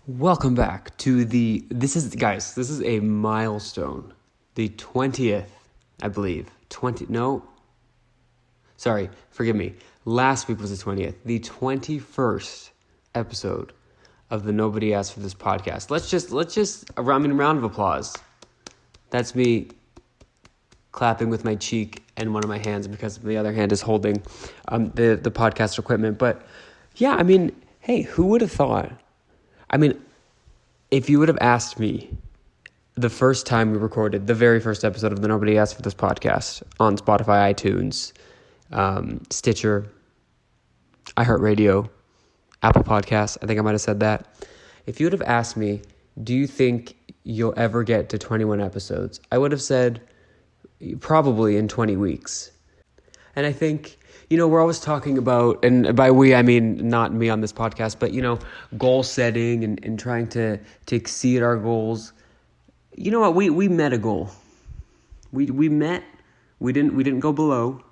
Welcome back to this is a milestone. The 20th, I believe. Forgive me. Last week was the 20th. The 21st episode of the Nobody Asked for This podcast. Let's just a round of applause. That's me clapping with my cheek and one of my hands because the other hand is holding the podcast equipment. But yeah, I mean, hey, who would have thought? I mean, if you would have asked me the first time we recorded the very first episode of the Nobody Asked for This podcast on Spotify, iTunes, Stitcher, iHeartRadio, Apple Podcasts, I think I might have said that. If you would have asked me, do you think you'll ever get to 21 episodes? I would have said probably in 20 weeks. And I think, we're always talking about, and by we, I mean not me on this podcast, but, goal setting and trying to exceed our goals. You know what? We met a goal. We met. We didn't go below.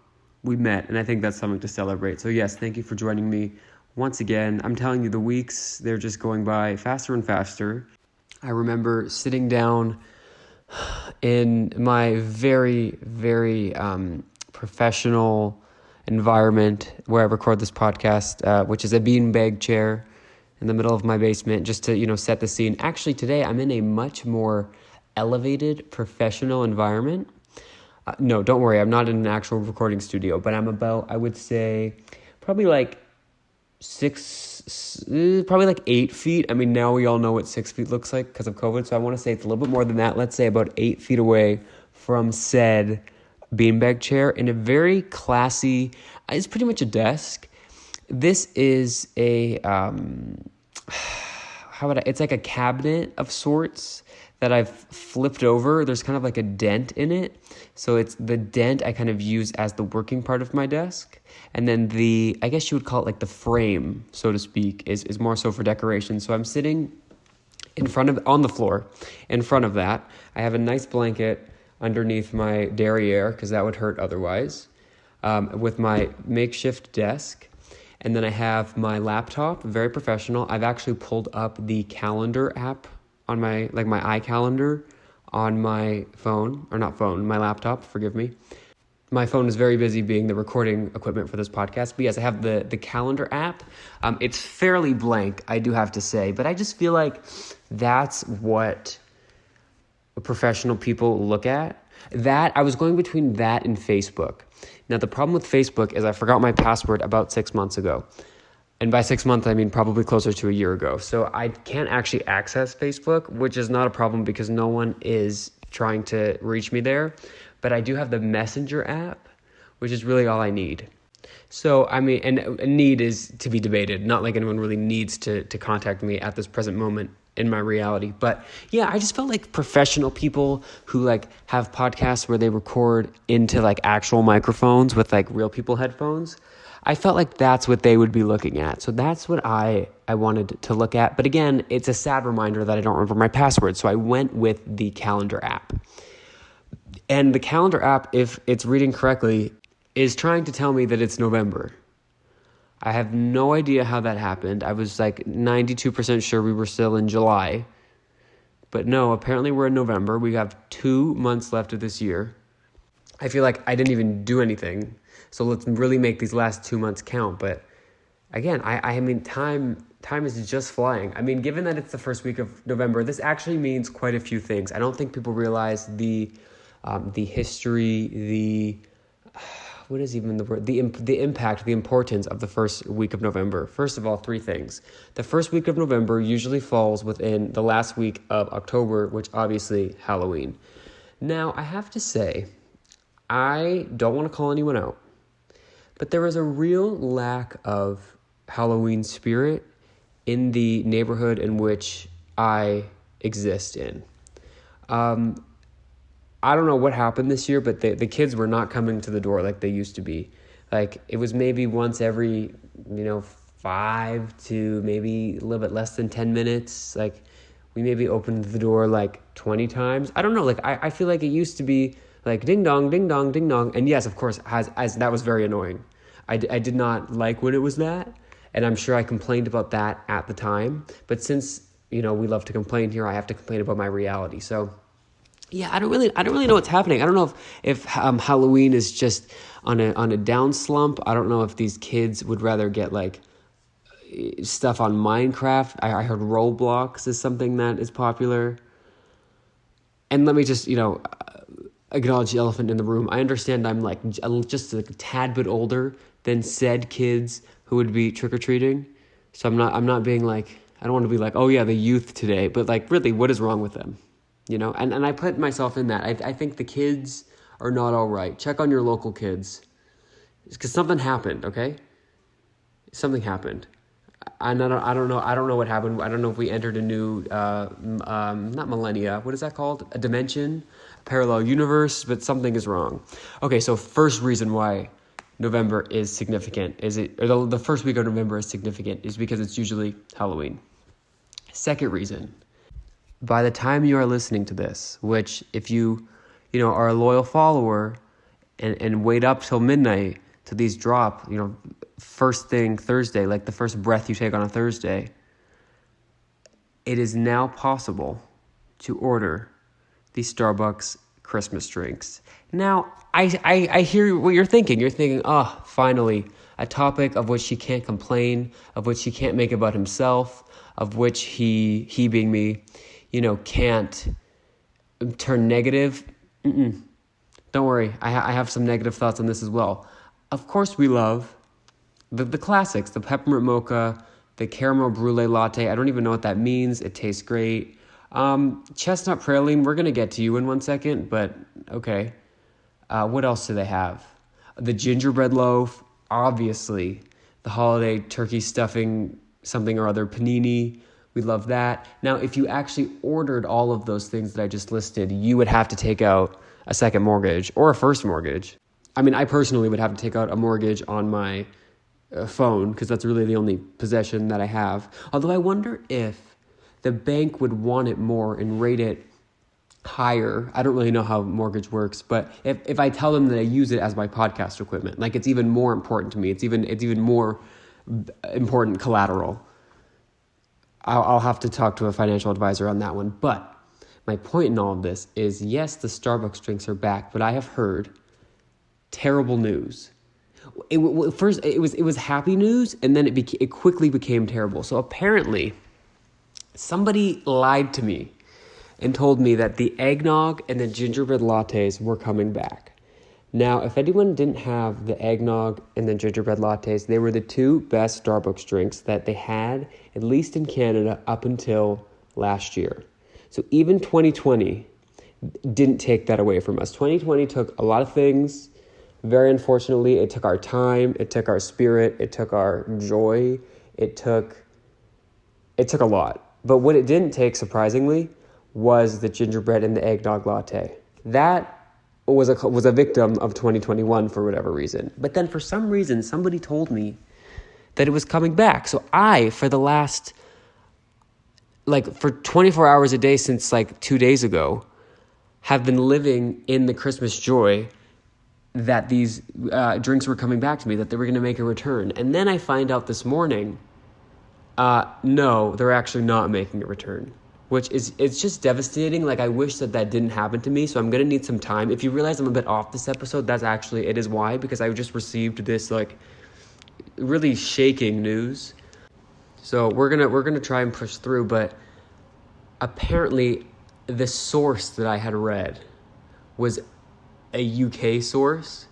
We met, and I think that's something to celebrate. So yes, thank you for joining me once again. I'm telling you, the weeks, they're just going by faster and faster. I remember sitting down in my very, very professional environment where I record this podcast, which is a beanbag chair in the middle of my basement, just to, set the scene. Actually, today I'm in a much more elevated professional environment. No, don't worry, I'm not in an actual recording studio, but I'm about, I would say, probably like 8 feet. I mean, now we all know what 6 feet looks like because of COVID, so I want to say it's a little bit more than that. Let's say about 8 feet away from said beanbag chair in a very classy, it's pretty much a desk. This is it's like a cabinet of sorts that I've flipped over. There's kind of like a dent in it. So it's the dent I kind of use as the working part of my desk. And then I guess you would call it like the frame, so to speak, is more so for decoration. So I'm sitting on the floor in front of that. I have a nice blanket underneath my derriere, because that would hurt otherwise, with my makeshift desk. And then I have my laptop, very professional. I've actually pulled up the calendar app on my iCalendar on my phone, or not phone, my laptop, forgive me. My phone is very busy being the recording equipment for this podcast. But yes, I have the calendar app. It's fairly blank, I do have to say, but I just feel like that's what professional people look at. That I was going between that and Facebook. Now the problem with Facebook is I forgot my password about 6 months ago. And by 6 months, I mean probably closer to a year ago. So I can't actually access Facebook, which is not a problem because no one is trying to reach me there. But I do have the Messenger app, which is really all I need. So, I mean, and need is to be debated. Not like anyone really needs to contact me at this present moment in my reality. But yeah, I just felt like professional people who like have podcasts where they record into like actual microphones with like real people headphones. I felt like that's what they would be looking at. So that's what I wanted to look at. But again, it's a sad reminder that I don't remember my password. So I went with the calendar app. And the calendar app, if it's reading correctly, is trying to tell me that it's November. I have no idea how that happened. I was like 92% sure we were still in July. But no, apparently we're in November. We have 2 months left of this year. I feel like I didn't even do anything. So let's really make these last 2 months count. But again, I mean, time is just flying. I mean, given that it's the first week of November, this actually means quite a few things. I don't think people realize the history, what is even the word? The impact, the importance of the first week of November. First of all, 3 things. The first week of November usually falls within the last week of October, which obviously Halloween. Now, I have to say, I don't want to call anyone out, but there is a real lack of Halloween spirit in the neighborhood in which I exist in. I don't know what happened this year, but the kids were not coming to the door like they used to be. Like, it was maybe once every, 5 to maybe a little bit less than 10 minutes. Like, we maybe opened the door like 20 times. I don't know. Like, I feel like it used to be like ding dong, ding dong, ding dong. And yes, of course, as that was very annoying. I did not like when it was that. And I'm sure I complained about that at the time. But since we love to complain here. I have to complain about my reality. So yeah, I don't really know what's happening. I don't know if Halloween is just on a down slump. I don't know if these kids would rather get like stuff on Minecraft. I heard Roblox is something that is popular. And let me just, acknowledge the elephant in the room. I understand I'm like just a tad bit older than said kids who would be trick-or-treating. So I'm not being like, I don't want to be like, oh yeah, the youth today, but like really, what is wrong with them? And I put myself in that. I think the kids are not all right. Check on your local kids. Because something happened, okay? Something happened. I don't know what happened. I don't know if we entered a new, not millennia, what is that called? A dimension, a parallel universe, but something is wrong. Okay, so first reason why November is significant, the first week of November is significant is because it's usually Halloween. Second reason, by the time you are listening to this, which if you are a loyal follower and wait up till midnight till these drop, first thing Thursday, like the first breath you take on a Thursday, it is now possible to order the Starbucks Christmas drinks. Now, I hear what you're thinking. You're thinking, oh, finally, a topic of which he can't complain, of which he can't make about himself, of which he being me, can't turn negative. Don't worry, I have some negative thoughts on this as well. Of course we love the classics, the peppermint mocha, the caramel brulee latte. I don't even know what that means. It tastes great. Chestnut praline, we're going to get to you in 1 second, but okay. What else do they have? The gingerbread loaf, obviously. The holiday turkey stuffing, something or other, panini. We love that. Now, if you actually ordered all of those things that I just listed, you would have to take out a second mortgage or a first mortgage. I mean, I personally would have to take out a mortgage on my phone because that's really the only possession that I have. Although I wonder if the bank would want it more and rate it higher. I don't really know how mortgage works, but if I tell them that I use it as my podcast equipment, like it's even more important to me. It's even more important collateral. I'll have to talk to a financial advisor on that one. But my point in all of this is, yes, the Starbucks drinks are back, but I have heard terrible news. First, it was happy news, and then it quickly became terrible. So apparently, somebody lied to me and told me that the eggnog and the gingerbread lattes were coming back. Now, if anyone didn't have the eggnog and the gingerbread lattes, they were the two best Starbucks drinks that they had, at least in Canada, up until last year. So even 2020 didn't take that away from us. 2020 took a lot of things. Very unfortunately, it took our time, it took our spirit, it took our joy, it took a lot. But what it didn't take, surprisingly, was the gingerbread and the eggnog latte. That was a victim of 2021 for whatever reason. But then for some reason, somebody told me that it was coming back. So I, for the last, for 24 hours a day since 2 days ago, have been living in the Christmas joy that these drinks were coming back to me, that they were going to make a return. And then I find out this morning, no, they're actually not making a return, it's just devastating. I wish that didn't happen to me, so I'm going to need some time. If you realize I'm a bit off this episode, it is why, because I just received this, really shaking news. So we're going to try and push through, but apparently the source that I had read was a UK source,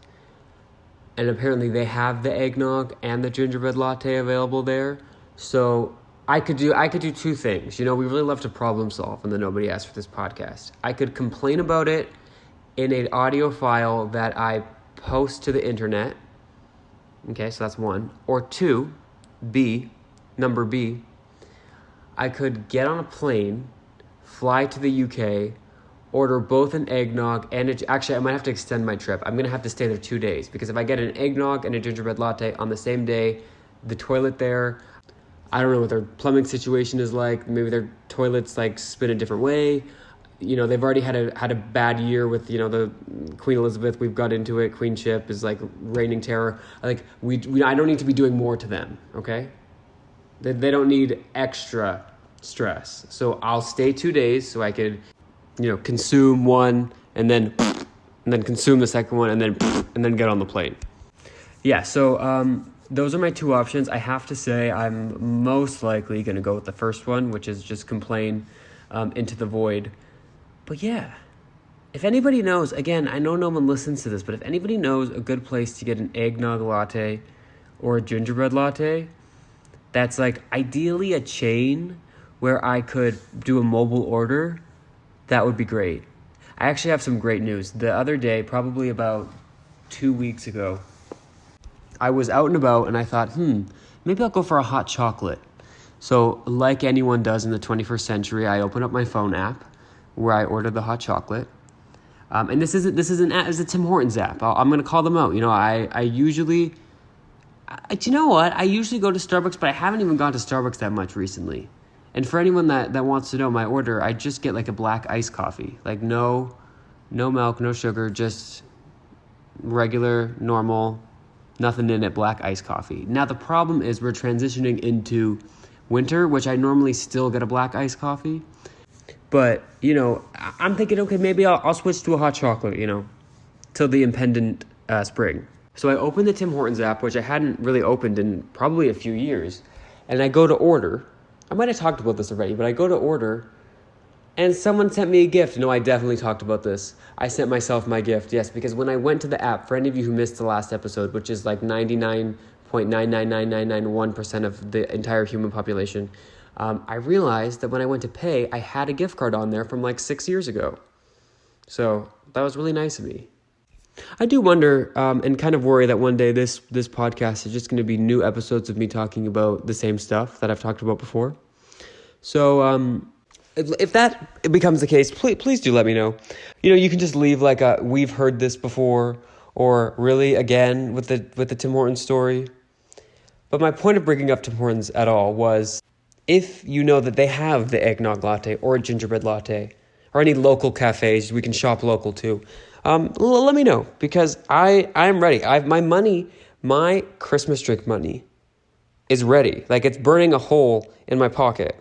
and apparently they have the eggnog and the gingerbread latte available there. So I could do two things. We really love to problem solve, and then nobody asked for this podcast. I could complain about it in an audio file that I post to the internet. Okay, so that's one. Or two, number B, I could get on a plane, fly to the UK, order both an eggnog and actually I might have to extend my trip. I'm going to have to stay there 2 days, because if I get an eggnog and a gingerbread latte on the same day, the toilet there, I don't know what their plumbing situation is like. Maybe their toilets spin a different way. They've already had a bad year with, the Queen Elizabeth. We've got into it. Queenship is reigning terror. I don't need to be doing more to them. Okay. They don't need extra stress. So I'll stay 2 days so I could, consume one and then consume the second one and then get on the plane. Yeah, so those are my two options. I have to say I'm most likely going to go with the first one, which is just complain into the void. But yeah, if anybody knows, again, I know no one listens to this, but if anybody knows a good place to get an eggnog latte or a gingerbread latte, that's like ideally a chain where I could do a mobile order, that would be great. I actually have some great news. The other day, probably about 2 weeks ago, I was out and about and I thought, maybe I'll go for a hot chocolate. So like anyone does in the 21st century, I open up my phone app where I ordered the hot chocolate. And this is an app, it's a Tim Hortons app. I'm going to call them out. I usually, do you know what? I usually go to Starbucks, but I haven't even gone to Starbucks that much recently. And for anyone that wants to know my order, I just get like a black iced coffee. Like no milk, no sugar, just regular, normal, nothing in it, black iced coffee. Now the problem is we're transitioning into winter, which I normally still get a black iced coffee. But, I'm thinking, okay, maybe I'll switch to a hot chocolate, till the impending spring. So I opened the Tim Hortons app, which I hadn't really opened in probably a few years. And I go to order. I might have talked about this already, but I go to order and someone sent me a gift. No, I definitely talked about this. I sent myself my gift, yes, because when I went to the app, for any of you who missed the last episode, which is like 99.999991% of the entire human population, I realized that when I went to pay, I had a gift card on there from like 6 years ago. So that was really nice of me. I do wonder and kind of worry that one day this podcast is just going to be new episodes of me talking about the same stuff that I've talked about before. So if that becomes the case, please do let me know. You can just leave like a "we've heard this before" or "really again" with the Tim Hortons story. But my point of bringing up Tim Hortons at all was, if you know that they have the eggnog latte or a gingerbread latte or any local cafes, we can shop local too. Let me know, because I'm ready. My Christmas drink money is ready. Like, it's burning a hole in my pocket.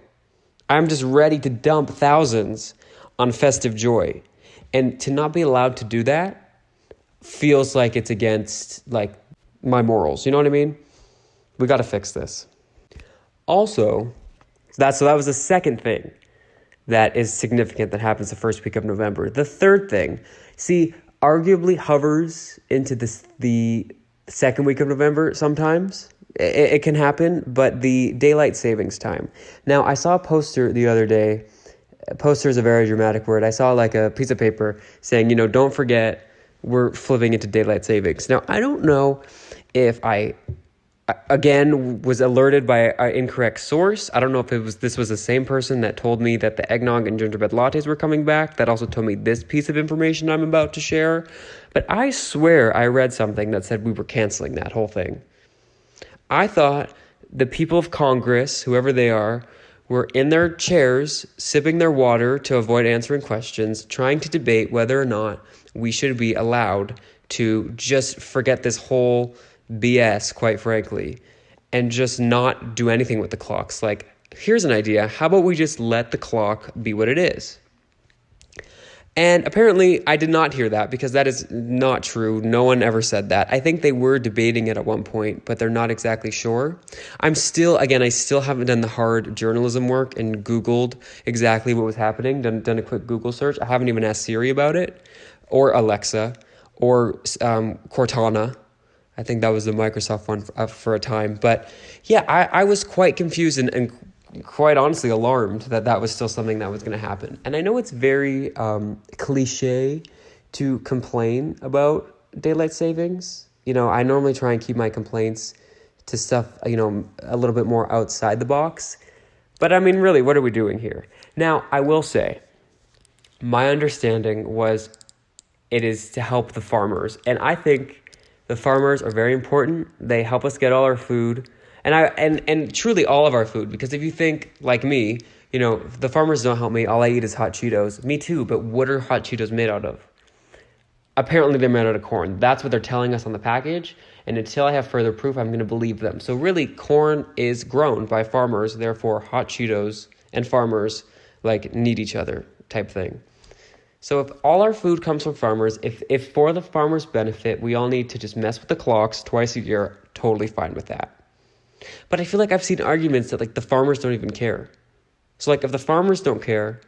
I'm just ready to dump thousands on festive joy. And to not be allowed to do that feels like it's against, like, my morals. You know what I mean? We got to fix this. Also, that was the second thing that is significant that happens the first week of November. The third thing, arguably hovers into the second week of November sometimes. It can happen, but the daylight savings time. Now, I saw a poster the other day. A poster is a very dramatic word. I saw like a piece of paper saying, don't forget, we're flipping into daylight savings. Now, I don't know if I again was alerted by an incorrect source. I don't know if this was the same person that told me that the eggnog and gingerbread lattes were coming back, that also told me this piece of information I'm about to share. But I swear I read something that said we were canceling that whole thing. I thought the people of Congress, whoever they are, were in their chairs, sipping their water to avoid answering questions, trying to debate whether or not we should be allowed to just forget this whole BS, quite frankly, and just not do anything with the clocks. Like, here's an idea. How about we just let the clock be what it is? And apparently I did not hear that, because that is not true. No one ever said that. I think they were debating it at one point, but they're not exactly sure. I still haven't done the hard journalism work and Googled exactly what was happening, done a quick Google search. I haven't even asked Siri about it, or Alexa, or Cortana. I think that was the Microsoft one for a time. But yeah, I was quite confused and quite honestly alarmed that was still something that was going to happen. And I know it's very cliche to complain about daylight savings. I normally try and keep my complaints to stuff, a little bit more outside the box. But I mean, really, what are we doing here? Now, I will say, my understanding was it is to help the farmers. And I think the farmers are very important. They help us get all our food, and truly all of our food. Because if you think like me, the farmers don't help me. All I eat is hot Cheetos. Me too. But what are hot Cheetos made out of? Apparently they're made out of corn. That's what they're telling us on the package. And until I have further proof, I'm going to believe them. So really, corn is grown by farmers. Therefore, hot Cheetos and farmers like need each other type thing. So if all our food comes from farmers, if for the farmers' benefit, we all need to just mess with the clocks twice a year, totally fine with that. But I feel like I've seen arguments that like the farmers don't even care. So like if the farmers don't care,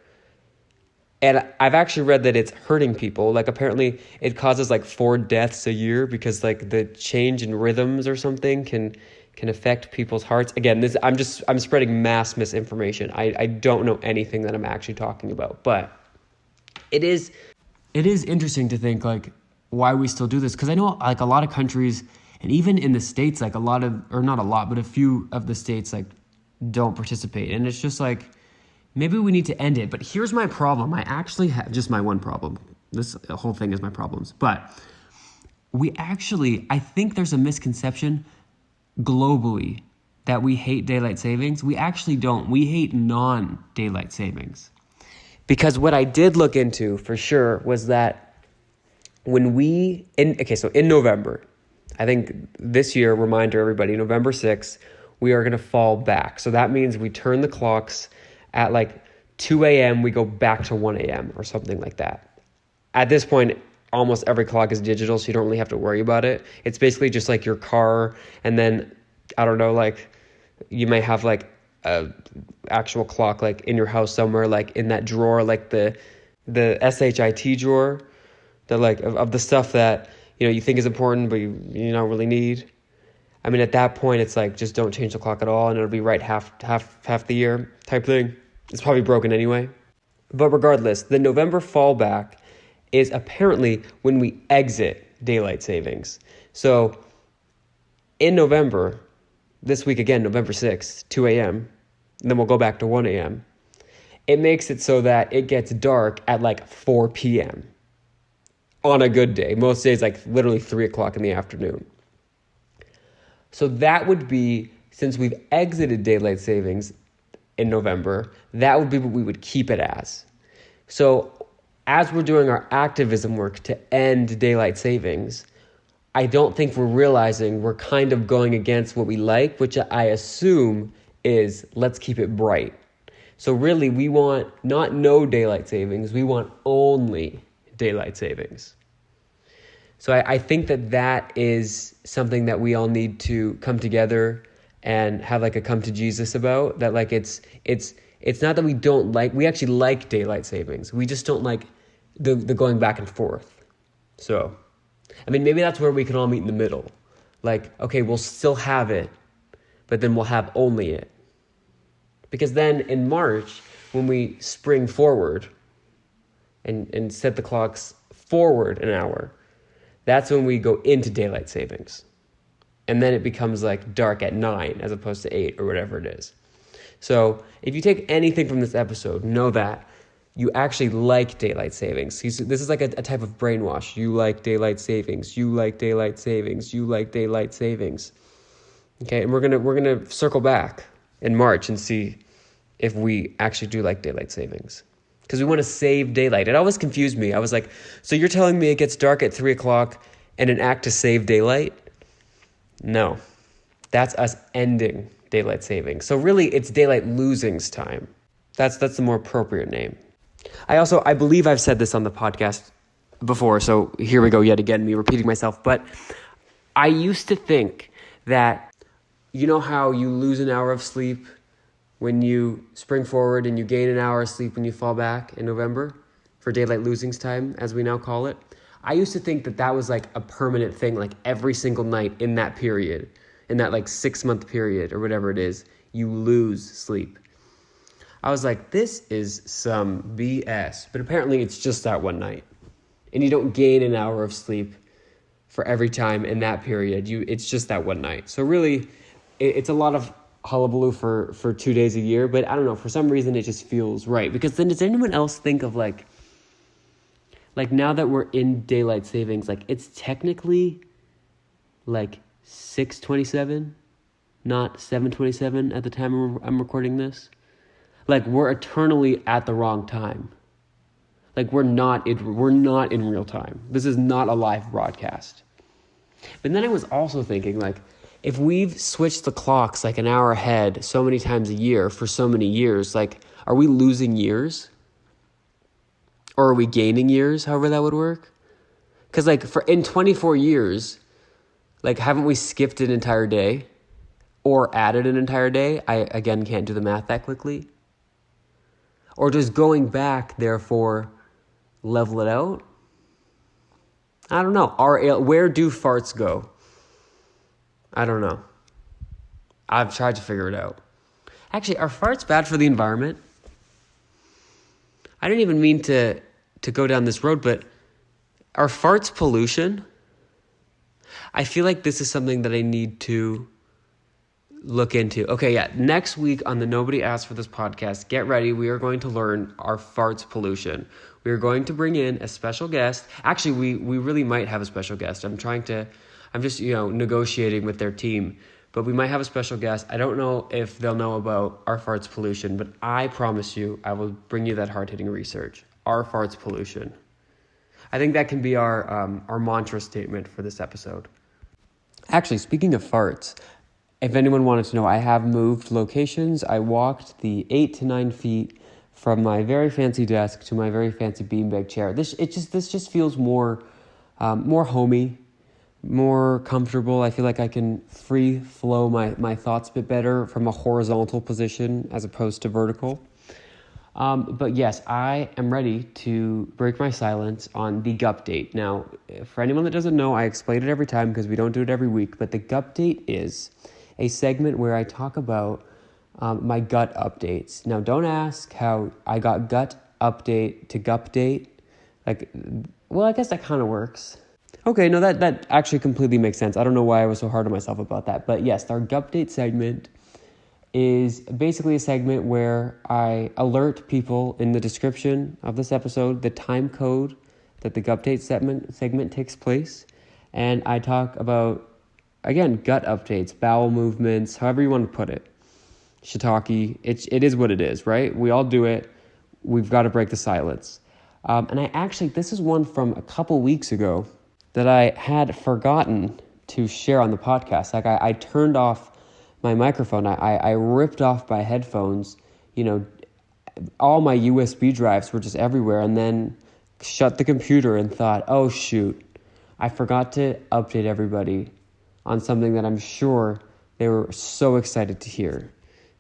and I've actually read that it's hurting people, like apparently it causes like 4 deaths a year because like the change in rhythms or something can affect people's hearts. Again, I'm spreading mass misinformation. I don't know anything that I'm actually talking about, but it is interesting to think like why we still do this, because I know like a lot of countries, and even in the States, like a few of the states like don't participate, and it's just like maybe we need to end it. But here's my problem. I actually have just my one problem. This whole thing is my problems, but I think there's a misconception globally that we hate daylight savings. We actually don't. We hate non-daylight savings. Because what I did look into for sure was that in November, I think this year, reminder everybody, November 6th, we are going to fall back. So that means we turn the clocks at like 2 a.m., we go back to 1 a.m. or something like that. At this point, almost every clock is digital, so you don't really have to worry about it. It's basically just like your car, and then, I don't know, like you may have like a actual clock like in your house somewhere, like in that drawer, like the SHIT drawer, the like of the stuff that you think is important but you don't really need. I mean, at that point it's like just don't change the clock at all and it'll be right half the year type thing. It's probably broken anyway. But regardless, the November fallback is apparently when we exit daylight savings. So in November, this week again, November 6th, 2 a.m., and then we'll go back to 1 a.m. It makes it so that it gets dark at like 4 p.m. on a good day. Most days, like literally 3 o'clock in the afternoon. So that would be, since we've exited daylight savings in November, that would be what we would keep it as. So as we're doing our activism work to end daylight savings, I don't think we're realizing we're kind of going against what we like, which I assume is let's keep it bright. So really, we want not no daylight savings, we want only daylight savings. So I think that is something that we all need to come together and have like a come to Jesus about. That like it's not that we don't like, we actually like daylight savings. We just don't like the going back and forth. So I mean, maybe that's where we can all meet in the middle. Like, okay, we'll still have it, but then we'll have only it. Because then in March, when we spring forward and set the clocks forward an hour, that's when we go into daylight savings. And then it becomes like dark at 9 as opposed to 8 or whatever it is. So if you take anything from this episode, know that you actually like daylight savings. This is like a type of brainwash. You like daylight savings. You like daylight savings. You like daylight savings. Okay, and we're gonna circle back in March and see if we actually do like daylight savings, because we want to save daylight. It always confused me. I was like, so you're telling me it gets dark at 3 o'clock and an act to save daylight? No, that's us ending daylight savings. So really, it's daylight losings time. That's the more appropriate name. I believe I've said this on the podcast before, so here we go yet again, me repeating myself. But I used to think that, you know how you lose an hour of sleep when you spring forward and you gain an hour of sleep when you fall back in November for daylight losings time, as we now call it? I used to think that was like a permanent thing, like every single night in that period, in that like 6-month period or whatever it is, you lose sleep. I was like, this is some BS. But apparently it's just that one night. And you don't gain an hour of sleep for every time in that period. It's just that one night. So really, it's a lot of hullabaloo for 2 days a year. But I don't know, for some reason it just feels right. Because then does anyone else think of like now that we're in daylight savings, like it's technically like 6:27, not 7:27 at the time I'm recording this? Like we're eternally at the wrong time. Like we're not in real time. This is not a live broadcast. But then I was also thinking like, if we've switched the clocks like an hour ahead so many times a year for so many years, like, are we losing years? Or are we gaining years, however that would work? Because, like, in 24 years, like, haven't we skipped an entire day? Or added an entire day? I, again, can't do the math that quickly. Or does going back, therefore, level it out? I don't know. Where do farts go? I don't know. I've tried to figure it out. Actually, are farts bad for the environment? I didn't even mean to go down this road, but are farts pollution? I feel like this is something that I need to look into. Okay, yeah. Next week on the Nobody Asked for This podcast, get ready. We are going to learn our farts pollution. We are going to bring in a special guest. Actually, we really might have a special guest. I'm just, negotiating with their team. But we might have a special guest. I don't know if they'll know about our farts pollution, but I promise you, I will bring you that hard-hitting research. Our farts pollution. I think that can be our mantra statement for this episode. Actually, speaking of farts, if anyone wanted to know, I have moved locations. I walked the 8 to 9 feet from my very fancy desk to my very fancy beanbag chair. This just feels more homey, more comfortable. I feel like I can free flow my thoughts a bit better from a horizontal position as opposed to vertical. But yes, I am ready to break my silence on the Gupdate. Now, for anyone that doesn't know, I explain it every time because we don't do it every week, but the Gupdate is a segment where I talk about my gut updates. Now, don't ask how I got gut update to Gupdate. I guess that kind of works. Okay, no, that actually completely makes sense. I don't know why I was so hard on myself about that. But yes, our Gupdate segment is basically a segment where I alert people in the description of this episode the time code that the Gupdate segment takes place. And I talk about, again, gut updates, bowel movements, however you want to put it. Shiitake, it is what it is, right? We all do it. We've got to break the silence. And this is one from a couple weeks ago that I had forgotten to share on the podcast. Like I turned off my microphone. I ripped off my headphones. All my USB drives were just everywhere, and then shut the computer and thought, oh shoot, I forgot to update everybody on something that I'm sure they were so excited to hear.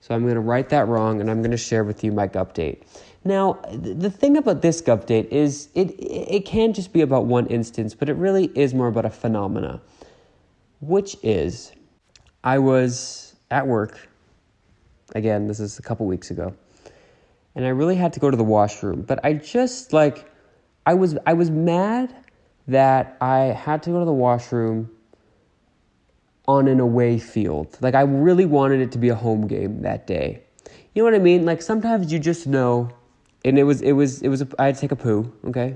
So I'm going to right that wrong, and I'm going to share with you my Gupdate. Now, the thing about this Gupdate is it can just be about one instance, but it really is more about a phenomena, which is I was at work, again, this is a couple weeks ago, and I really had to go to the washroom, but I was mad that I had to go to the washroom on an away field. Like, I really wanted it to be a home game that day. You know what I mean? Like, sometimes you just know, and I had to take a poo, okay?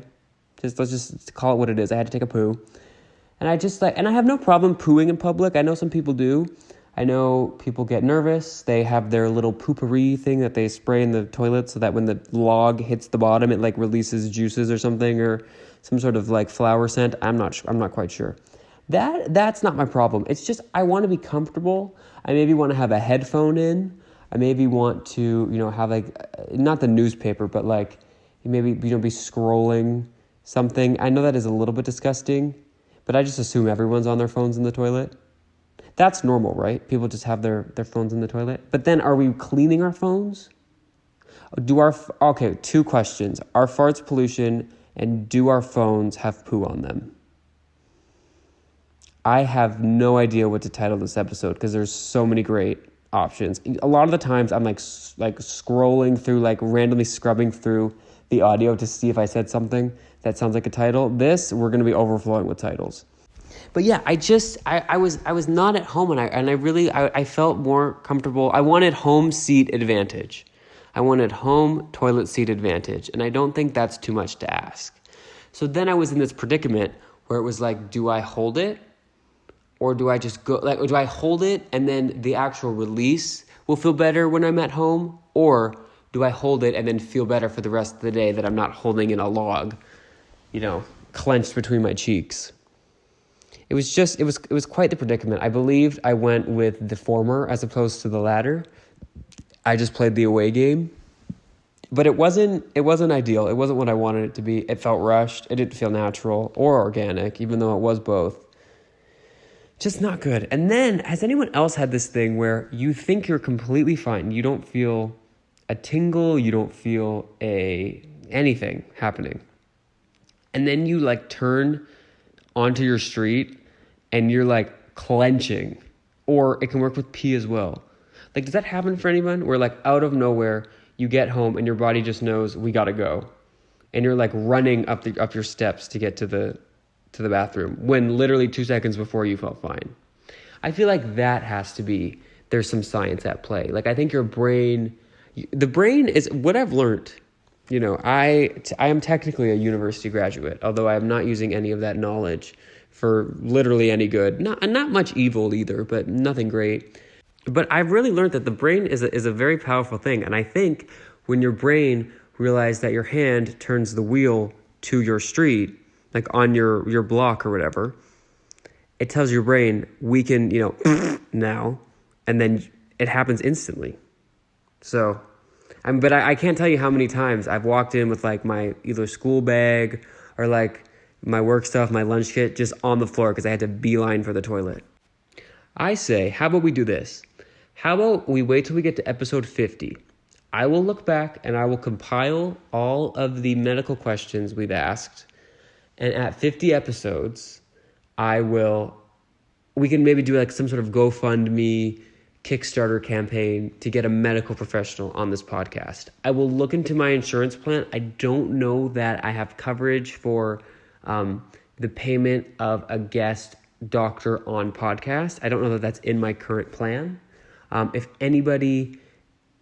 Let's just call it what it is. I had to take a poo. And I have no problem pooing in public. I know some people do. I know people get nervous. They have their little poopery thing that they spray in the toilet so that when the log hits the bottom, it like releases juices or something, or some sort of like flower scent. I'm not quite sure. That's not my problem. It's just I want to be comfortable. I maybe want to have a headphone in. I maybe want to, have not the newspaper, but maybe, be scrolling something. I know that is a little bit disgusting, but I just assume everyone's on their phones in the toilet. That's normal, right? People just have their phones in the toilet. But then are we cleaning our phones? Okay, 2 questions. Are farts pollution, and do our phones have poo on them? I have no idea what to title this episode because there's so many great options. A lot of the times I'm like scrolling through, randomly scrubbing through the audio to see if I said something that sounds like a title. We're going to be overflowing with titles. But yeah, I was not at home, and I felt more comfortable. I wanted home seat advantage. I wanted home toilet seat advantage, and I don't think that's too much to ask. So then I was in this predicament where it was like, do I hold it? Or do I just go, or do I hold it and then the actual release will feel better when I'm at home? Or do I hold it and then feel better for the rest of the day that I'm not holding in a log, clenched between my cheeks? it was quite the predicament. I believed I went with the former as opposed to the latter. I just played the away game. But it wasn't ideal. It wasn't what I wanted it to be. It felt rushed. It didn't feel natural or organic, even though it was both. Just not good. And then, has anyone else had this thing where you think you're completely fine? You don't feel a tingle. You don't feel anything happening. And then you like turn onto your street and you're like clenching. Or it can work with pee as well. Like, does that happen for anyone? Where like out of nowhere, you get home and your body just knows we gotta go, and you're like running up your steps to get to the bathroom when literally 2 seconds before you felt fine. I feel like that has to be, there's some science at play. Like I think the brain is what I've learned. You know, I am technically a university graduate, although I am not using any of that knowledge for literally any good. Not much evil either, but nothing great. But I've really learned that the brain is a very powerful thing. And I think when your brain realizes that your hand turns the wheel to your street, like on your block or whatever, it tells your brain, we can, now. And then it happens instantly. So, but I can't tell you how many times I've walked in with like my either school bag or like my work stuff, my lunch kit, just on the floor because I had to beeline for the toilet. I say, how about we do this? How about we wait till we get to episode 50? I will look back and I will compile all of the medical questions we've asked. And at 50 episodes, we can maybe do like some sort of GoFundMe Kickstarter campaign to get a medical professional on this podcast. I will look into my insurance plan. I don't know that I have coverage for the payment of a guest doctor on podcast. I don't know that that's in my current plan. If anybody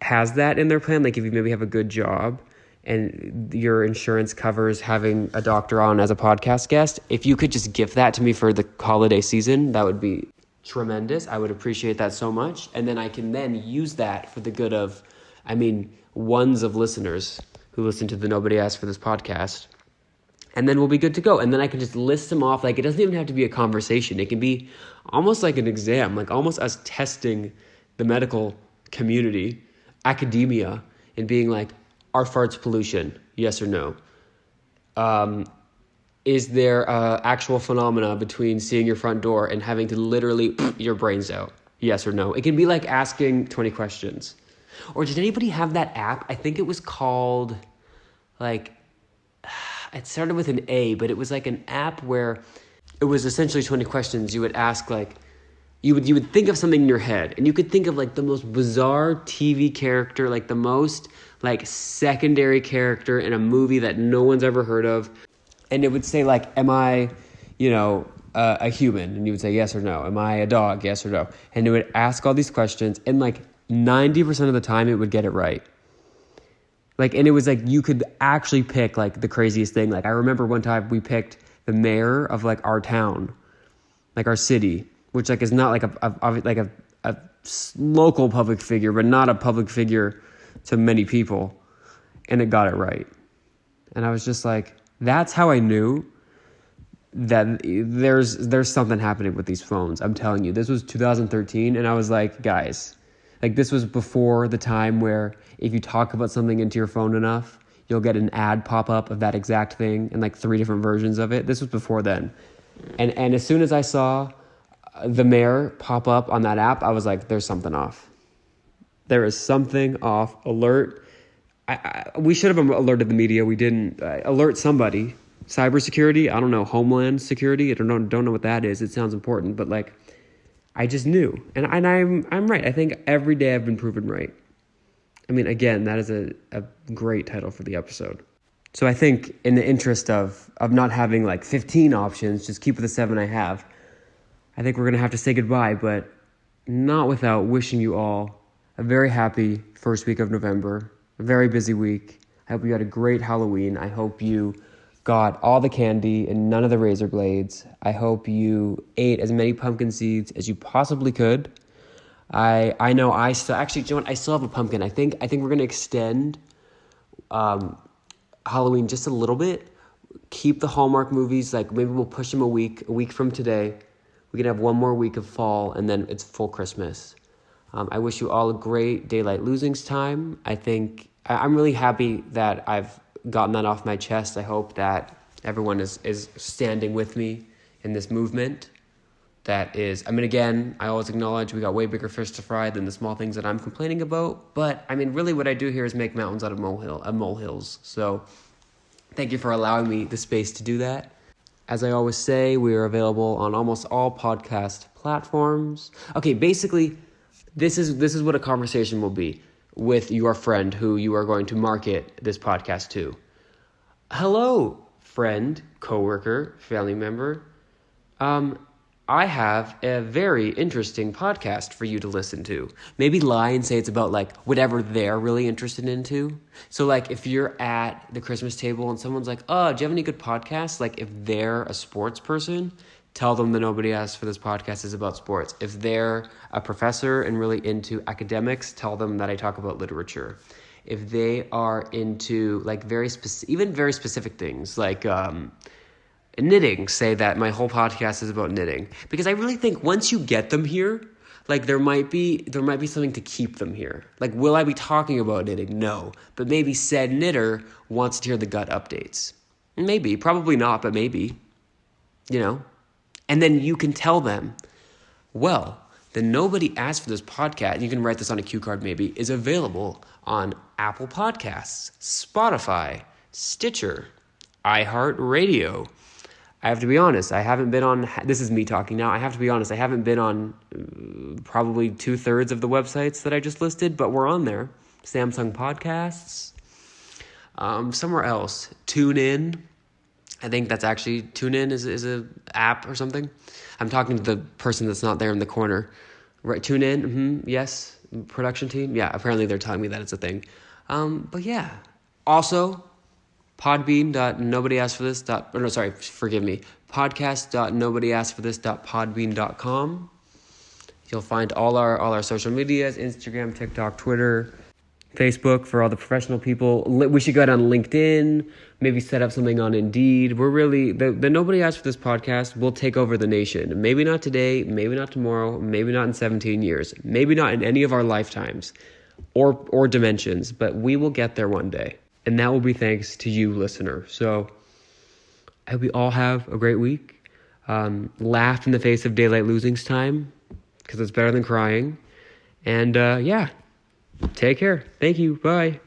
has that in their plan, like if you maybe have a good job and your insurance covers having a doctor on as a podcast guest, if you could just gift that to me for the holiday season, that would be tremendous. I would appreciate that so much. And then I can then use that for the good of, ones of listeners who listen to the Nobody Asked for This podcast. And then we'll be good to go. And then I can just list them off. Like, it doesn't even have to be a conversation. It can be almost like an exam, like almost as testing the medical community, academia, and being like, are farts pollution? Yes or no? Is there actual phenomena between seeing your front door and having to literally your brains out? Yes or no? It can be like asking 20 questions. Or did anybody have that app? I think it was called, like, it started with an A, but it was like an app where it was essentially 20 questions. You would ask, like, you would think of something in your head, and you could think of like the most bizarre TV character, like the most like secondary character in a movie that no one's ever heard of. And it would say like, am I, a human? And you would say yes or no. Am I a dog? Yes or no. And it would ask all these questions, and like 90% of the time it would get it right. Like, and it was like, you could actually pick like the craziest thing. Like I remember one time we picked the mayor of like our town, like our city, which like is not like a local public figure, but not a public figure to many people. And it got it right. And I was just like, that's how I knew that there's something happening with these phones. I'm telling you, this was 2013. And I was like, guys, like this was before the time where if you talk about something into your phone enough, you'll get an ad pop up of that exact thing and like 3 different versions of it. This was before then. And as soon as I saw the mayor pop up on that app, I was like, there's something off. There is something off. Alert. We should have alerted the media. We didn't. Alert somebody. Cybersecurity. I don't know. Homeland security. I don't know what that is. It sounds important, but like, I just knew. And I'm right. I think every day I've been proven right. Again, that is a great title for the episode. So I think in the interest of not having like 15 options, just keep with the 7 I have. I think we're going to have to say goodbye, but not without wishing you all a very happy first week of November, a very busy week. I hope you had a great Halloween. I hope you got all the candy and none of the razor blades. I hope you ate as many pumpkin seeds as you possibly could. I know I still, actually, you know what? I still have a pumpkin. I think we're going to extend Halloween just a little bit. Keep the Hallmark movies, like maybe we'll push them a week from today. We can have one more week of fall, and then it's full Christmas. I wish you all a great daylight losings time. I'm really happy that I've gotten that off my chest. I hope that everyone is standing with me in this movement. Again, I always acknowledge we got way bigger fish to fry than the small things that I'm complaining about. But, really what I do here is make mountains out of molehills. So thank you for allowing me the space to do that. As I always say, we are available on almost all podcast platforms. Okay, basically, this is what a conversation will be with your friend who you are going to market this podcast to. Hello, friend, coworker, family member. I have a very interesting podcast for you to listen to. Maybe lie and say it's about whatever they're really interested into. So if you're at the Christmas table and someone's like, oh, do you have any good podcasts? If they're a sports person, tell them that Nobody Asked for This podcast is about sports. If they're a professor and really into academics, tell them that I talk about literature. If they are into very specific things knitting, say that my whole podcast is about knitting, because I really think once you get them here, there might be something to keep them here. Will I be talking about knitting? No, but maybe said knitter wants to hear the gut updates. Maybe, probably not, but maybe, and then you can tell them, well, the Nobody Asked for This podcast, you can write this on a cue card maybe, is available on Apple Podcasts, Spotify, Stitcher, iHeartRadio. I have to be honest, I haven't been on, this is me talking now, I have to be honest, I haven't been on probably 2/3 of the websites that I just listed, but we're on there. Samsung Podcasts, somewhere else, TuneIn, I think that's actually, TuneIn is a app or something. I'm talking to the person that's not there in the corner. Right, TuneIn, yes, production team, yeah, apparently they're telling me that it's a thing. But yeah, also, podcast.nobodyaskforthis.podbean.com. You'll find all our social medias, Instagram, TikTok, Twitter, Facebook for all the professional people. We should go down LinkedIn, maybe set up something on Indeed. We're really, the Nobody Asked for This podcast will take over the nation. Maybe not today, maybe not tomorrow, maybe not in 17 years, maybe not in any of our lifetimes or dimensions, but we will get there one day. And that will be thanks to you, listener. So I hope you all have a great week. Laugh in the face of daylight losings time, because it's better than crying. And take care. Thank you. Bye.